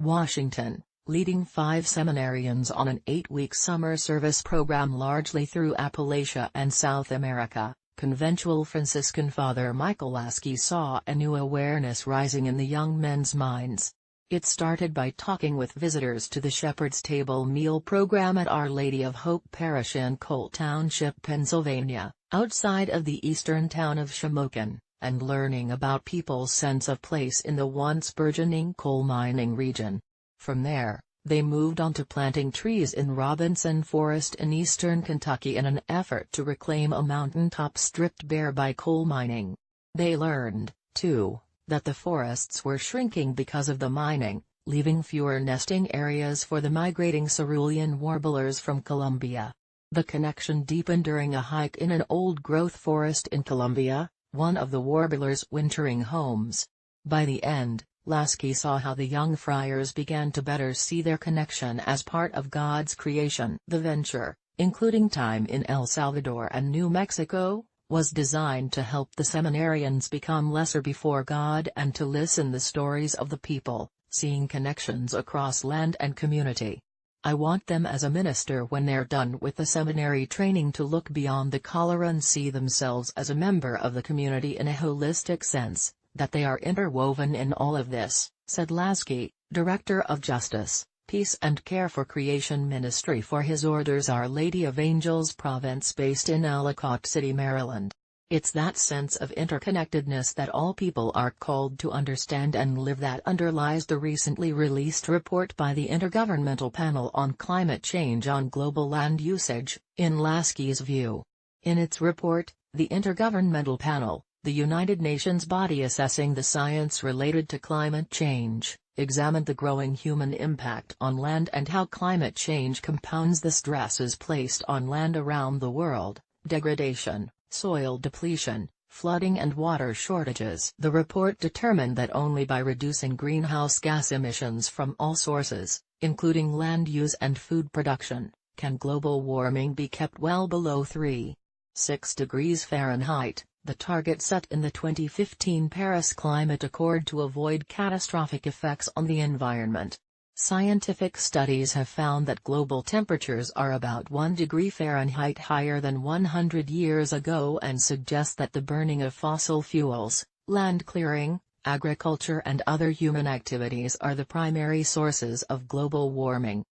Washington, leading 5 seminarians on an 8-week summer service program largely through Appalachia and South America. Conventual Franciscan Father Michael Laskey saw a new awareness rising in the young men's minds. It started by talking with visitors to the Shepherd's Table meal program at Our Lady of Hope Parish in Colt Township, Pennsylvania, outside of the eastern town of Shamokin, and learning about people's sense of place in the once burgeoning coal mining region. From there, they moved on to planting trees in Robinson Forest in eastern Kentucky in an effort to reclaim a mountaintop stripped bare by coal mining. They learned, too, that the forests were shrinking because of the mining, leaving fewer nesting areas for the migrating cerulean warblers from Colombia. The connection deepened during a hike in an old-growth forest in Colombia, one of the warblers' wintering homes. By the end, Laskey saw how the young friars began to better see their connection as part of God's creation. The venture, including time in El Salvador and New Mexico, was designed to help the seminarians become lesser before God and to listen the stories of the people, seeing connections across land and community. I want them as a minister when they're done with the seminary training to look beyond the collar and see themselves as a member of the community in a holistic sense, that they are interwoven in all of this, said Laskey, Director of Justice, Peace and Care for Creation Ministry for His Orders Our Lady of Angels Province based in Ellicott City, Maryland. It's that sense of interconnectedness that all people are called to understand and live that underlies the recently released report by the Intergovernmental Panel on Climate Change on Global Land Usage, in Laskey's view. In its report, the Intergovernmental Panel, the United Nations body assessing the science related to climate change, examined the growing human impact on land and how climate change compounds the stresses placed on land around the world: degradation, soil depletion, flooding and water shortages. The report determined that only by reducing greenhouse gas emissions from all sources, including land use and food production, can global warming be kept well below 3.6 degrees Fahrenheit. The target set in the 2015 Paris Climate Accord to avoid catastrophic effects on the environment. Scientific studies have found that global temperatures are about 1 degree Fahrenheit higher than 100 years ago and suggest that the burning of fossil fuels, land clearing, agriculture and other human activities are the primary sources of global warming.